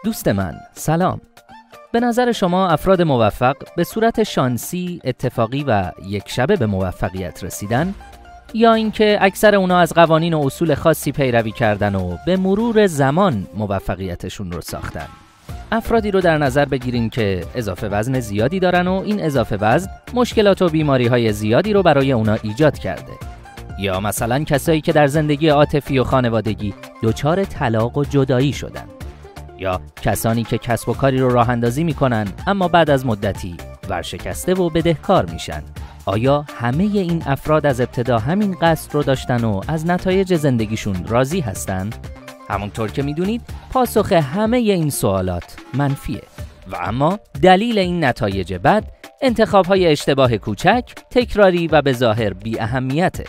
دوست من سلام. به نظر شما افراد موفق به صورت شانسی، اتفاقی و یک شبه به موفقیت رسیدن، یا اینکه اکثر اونا از قوانین و اصول خاصی پیروی کردن و به مرور زمان موفقیتشون رو ساختن؟ افرادی رو در نظر بگیرین که اضافه وزن زیادی دارن و این اضافه وزن مشکلات و بیماری‌های زیادی رو برای اونا ایجاد کرده. یا مثلا کسایی که در زندگی عاطفی و خانوادگی دچار طلاق و جدایی شدن. یا کسانی که کسب و کاری رو راه اندازی میکنن اما بعد از مدتی ورشکسته و بدهکار میشن. آیا همه این افراد از ابتدا همین قصد رو داشتن و از نتایج زندگیشون راضی هستن؟ همونطور که میدونید پاسخ همه این سوالات منفیه. و اما دلیل این نتایج بد انتخاب‌های اشتباه کوچک، تکراری و به ظاهر بی اهمیته.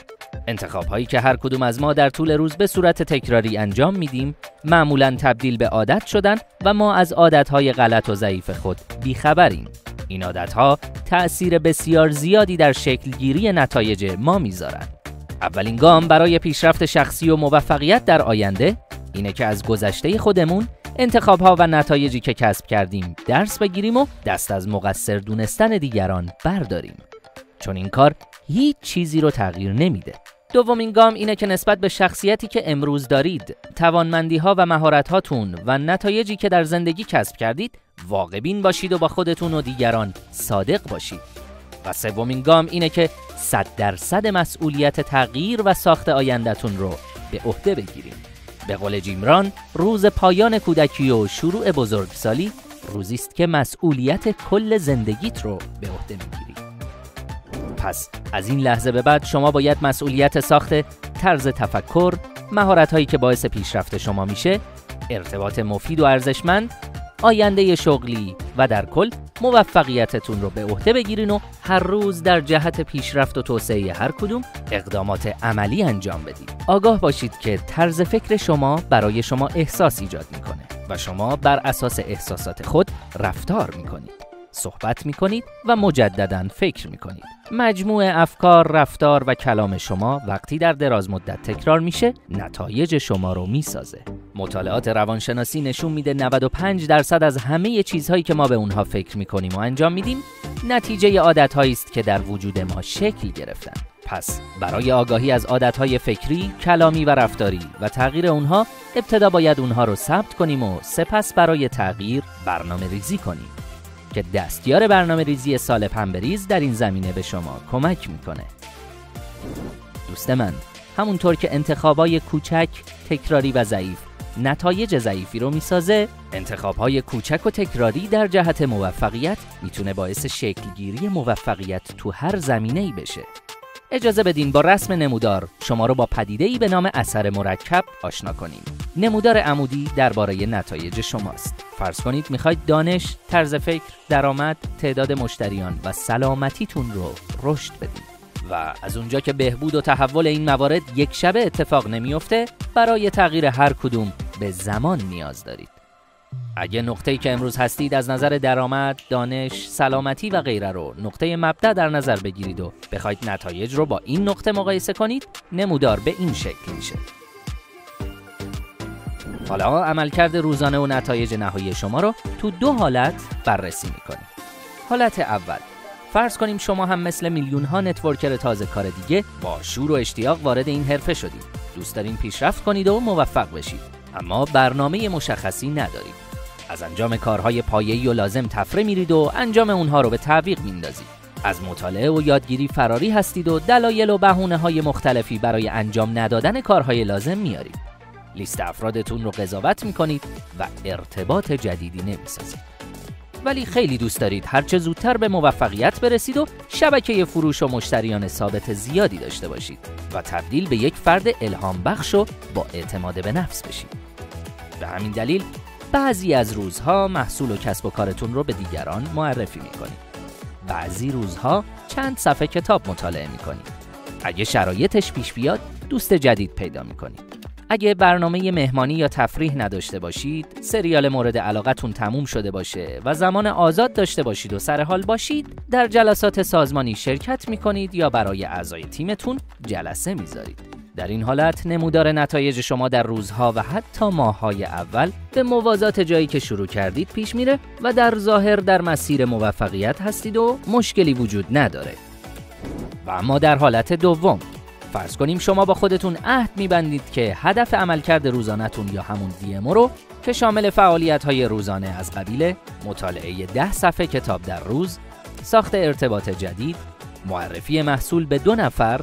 انتخاب‌هایی که هر کدوم از ما در طول روز به صورت تکراری انجام میدیم، معمولاً تبدیل به عادت شدن و ما از عادت‌های غلط و ضعیف خود بیخبریم. این عادت‌ها تأثیر بسیار زیادی در شکلگیری نتایج ما میذارن. اولین گام برای پیشرفت شخصی و موفقیت در آینده اینه که از گذشته خودمون، انتخاب‌ها و نتایجی که کسب کردیم درس بگیریم و دست از مقصر دونستن دیگران برداریم. چون این کار هیچ چیزی رو تغییر نمیده. دومین گام اینه که نسبت به شخصیتی که امروز دارید، توانمندی‌ها و مهارت‌هاتون و نتایجی که در زندگی کسب کردید، واقع‌بین باشید و با خودتون و دیگران صادق باشید. و سومین گام اینه که 100% مسئولیت تغییر و ساخت آینده‌تون رو به عهده بگیرید. به قول جیمران، روز پایان کودکی و شروع بزرگسالی روزی است که مسئولیت کل زندگیت رو به عهده میگیری. پس از این لحظه به بعد شما باید مسئولیت ساخت طرز تفکر، مهارت‌هایی که باعث پیشرفت شما میشه، ارتباط مفید و ارزشمند، آینده شغلی و در کل موفقیتتون رو به عهده بگیرین و هر روز در جهت پیشرفت و توسعه هر کدوم اقدامات عملی انجام بدید. آگاه باشید که طرز فکر شما برای شما احساس ایجاد میکنه و شما بر اساس احساسات خود رفتار میکنید، صحبت میکنید و مجدداً فکر میکنید. مجموع افکار، رفتار و کلام شما وقتی در دراز مدت تکرار میشه، نتایج شما رو میسازه. مطالعات روانشناسی نشون میده 95% از همه چیزهایی که ما به اونها فکر میکنیم و انجام میدیم، نتیجه عادتهایی است که در وجود ما شکل گرفتن. پس برای آگاهی از عادتهای فکری، کلامی و رفتاری و تغییر اونها، ابتدا باید اونها رو ثبت کنیم و سپس برای تغییر برنامه ریزی کنیم که دستیار برنامه ریزی سال پنبریز در این زمینه به شما کمک میکنه. دوست من، همونطور که انتخابای کوچک، تکراری و ضعیف نتایج ضعیفی رو میسازه، انتخابهای کوچک و تکراری در جهت موفقیت میتونه باعث شکلگیری موفقیت تو هر زمینه‌ای بشه. اجازه بدین با رسم نمودار شما رو با پدیده‌ای به نام اثر مرکب آشنا کنیم. نمودار عمودی درباره نتایج شماست. فرض کنید میخواید دانش، طرز فکر، درآمد، تعداد مشتریان و سلامتیتون رو رشد بدید. و از اونجا که بهبود و تحول این موارد یک شبه اتفاق نمیفته، برای تغییر هر کدوم به زمان نیاز دارید. اگه نقطه‌ای که امروز هستید از نظر درآمد، دانش، سلامتی و غیره رو نقطه مبدأ در نظر بگیرید و بخواید نتایج رو با این نقطه مقایسه کنید، نمودار به این شکل میشه. حالا عملکرد روزانه و نتایج نهایی شما رو تو 2 حالت بررسی میکنیم. حالت اول، فرض کنیم شما هم مثل میلیون‌ها نتورکر تازه کار دیگه با شور و اشتیاق وارد این حرفه شدید. دوست دارین پیشرفت کنید و موفق بشید، اما برنامه مشخصی ندارید. از انجام کارهای پایه‌ای و لازم تفره میرید و انجام اونها رو به تعویق میندازید. از مطالعه و یادگیری فراری هستید و دلایل و بهونه‌های مختلفی برای انجام ندادن کارهای لازم میارید. لیست افرادتون رو قضاوت میکنید و ارتباط جدیدی نمیسازید. ولی خیلی دوست دارید هرچه زودتر به موفقیت برسید و شبکه فروش و مشتریان ثابت زیادی داشته باشید و تبدیل به یک فرد الهام بخش و با اعتماد به نفس بشید. به همین دلیل بعضی از روزها محصول و کسب و کارتون رو به دیگران معرفی میکنید. بعضی روزها چند صفحه کتاب مطالعه میکنید. اگه شرایطش پیش بیاد، دوست جدید پیدا میکنید. اگه برنامه مهمانی یا تفریح نداشته باشید، سریال مورد علاقتون تموم شده باشه و زمان آزاد داشته باشید و سر حال باشید، در جلسات سازمانی شرکت میکنید یا برای اعضای تیمتون جلسه میذارید. در این حالت نمودار نتایج شما در روزها و حتی ماه‌های اول به موازات جایی که شروع کردید پیش میره و در ظاهر در مسیر موفقیت هستید و مشکلی وجود نداره. و اما در حالت دوم، فرض کنیم شما با خودتون عهد می‌بندید که هدف عملکرد روزانه‌تون یا همون DMO رو که شامل فعالیت‌های روزانه از قبیل مطالعه 10 صفحه کتاب در روز، ساخت ارتباط جدید، معرفی محصول به 2 نفر،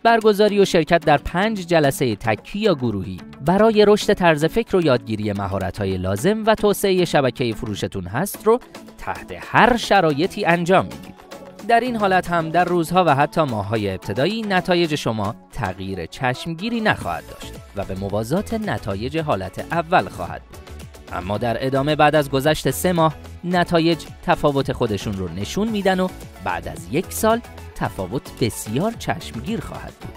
برگزاری و شرکت در 5 جلسه تکی یا گروهی برای رشد طرز فکر و یادگیری مهارت‌های لازم و توسعه شبکه فروشتون هست رو تحت هر شرایطی انجام میدید. در این حالت هم در روزها و حتی ماه‌های ابتدایی نتایج شما تغییر چشمگیری نخواهد داشت و به موازات نتایج حالت اول خواهد بود. اما در ادامه بعد از گذشت 3 ماه نتایج تفاوت خودشون رو نشون میدن و بعد از 1 سال تفاوت بسیار چشمگیر خواهد بود.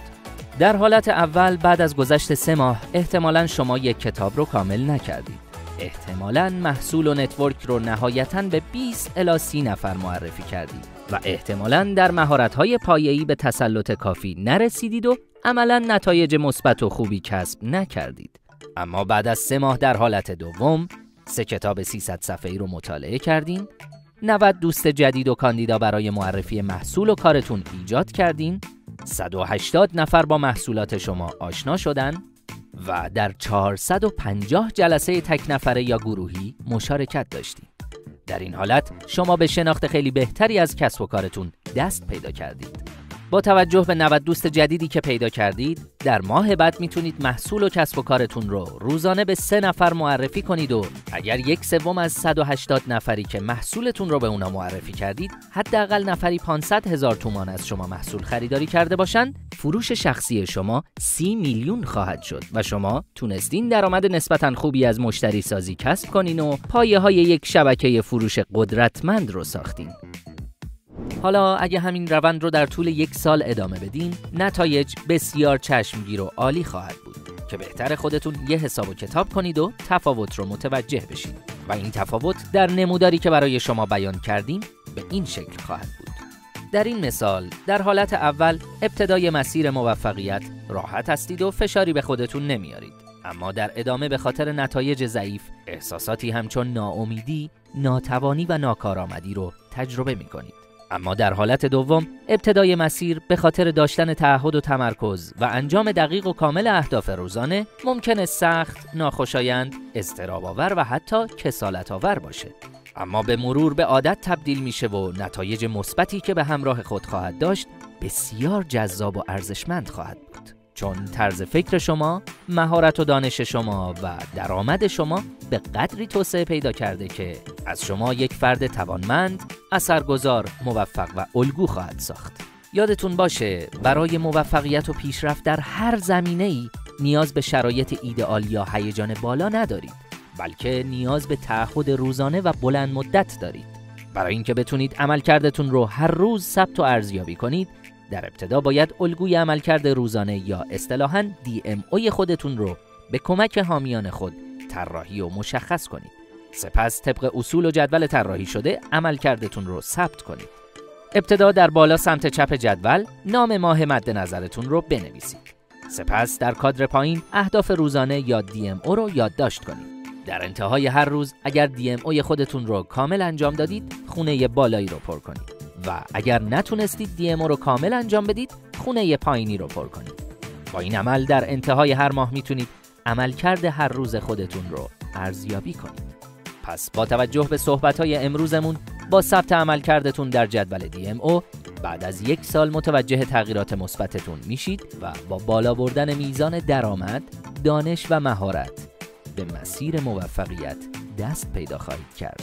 در حالت اول بعد از گذشت 3 ماه احتمالاً شما 1 کتاب رو کامل نکردید. احتمالاً محصول و نتورک رو نهایتاً به 20 الی 30 نفر معرفی کردید و احتمالاً در مهارت‌های پایه‌ای به تسلط کافی نرسیدید و عملاً نتایج مثبت و خوبی کسب نکردید. اما بعد از 3 ماه در حالت دوم 3 کتاب 300 صفحه‌ای رو مطالعه کردین، 90 دوست جدید و کاندیدا برای معرفی محصول و کارتون ایجاد کردین، 180 نفر با محصولات شما آشنا شدن و در 450 جلسه تک نفره یا گروهی مشارکت داشتید. در این حالت شما به شناخت خیلی بهتری از کسب و کارتون دست پیدا کردید. با توجه به 90 دوست جدیدی که پیدا کردید، در ماه بعد میتونید محصول و کسب و کارتون رو روزانه به 3 نفر معرفی کنید و اگر 1/3 از 180 نفری که محصولتون رو به اونا معرفی کردید، حداقل نفری 500,000 تومان از شما محصول خریداری کرده باشن، فروش شخصی شما 30 میلیون خواهد شد و شما تونستین درآمد نسبتاً خوبی از مشتری سازی کسب کنین و پایه‌های یک شبکه فروش قدرتمند رو ساختین. حالا اگه همین روند رو در طول 1 سال ادامه بدین، نتایج بسیار چشمگیر و عالی خواهد بود که بهتر خودتون یه حساب و کتاب کنید و تفاوت رو متوجه بشید و این تفاوت در نموداری که برای شما بیان کردیم به این شکل خواهد بود. در این مثال در حالت اول ابتدای مسیر موفقیت راحت هستید و فشاری به خودتون نمیارید، اما در ادامه به خاطر نتایج ضعیف احساساتی همچون ناامیدی، ناتوانی و ناکارآمدی رو تجربه می‌کنید. اما در حالت دوم ابتدای مسیر به خاطر داشتن تعهد و تمرکز و انجام دقیق و کامل اهداف روزانه ممکنه سخت، ناخوشایند، اضطراب‌آور و حتی کسالت‌آور باشه. اما به مرور به عادت تبدیل میشه و نتایج مثبتی که به همراه خود خواهد داشت بسیار جذاب و ارزشمند خواهد بود. چون طرز فکر شما، مهارت و دانش شما و درآمد شما به قدری توسعه پیدا کرده که از شما یک فرد توانمند، اثرگذار، موفق و الگو خواهد ساخت. یادتون باشه برای موفقیت و پیشرفت در هر زمینه‌ای نیاز به شرایط ایدئال یا هیجان بالا ندارید، بلکه نیاز به تعهد روزانه و بلند مدت دارید. برای اینکه بتونید عملکردتون رو هر روز ثبت و ارزیابی کنید، در ابتدا باید الگوی عملکرد روزانه یا اصطلاحاً DMO خودتون رو به کمک حامیان خود طراحی و مشخص کنید. سپس طبق اصول و جدول طراحی شده عملکردتون رو ثبت کنید. ابتدا در بالا سمت چپ جدول نام ماه مد نظرتون رو بنویسید. سپس در کادر پایین اهداف روزانه یا DMO رو یادداشت کنید. در انتهای هر روز اگر DMO خودتون رو کامل انجام دادید، خونه بالایی رو پر کنید. و اگر نتونستید DMO رو کامل انجام بدید، خونه پایینی رو پر کنید. با این عمل در انتهای هر ماه میتونید عملکرد هر روز خودتون رو ارزیابی کنید. پس با توجه به صحبت‌های امروزمون با ثبت عملکردتون در جدول DMO بعد از 1 سال متوجه تغییرات مثبتتون میشید و با بالا بردن میزان درآمد، دانش و مهارت به مسیر موفقیت دست پیدا خواهید کرد.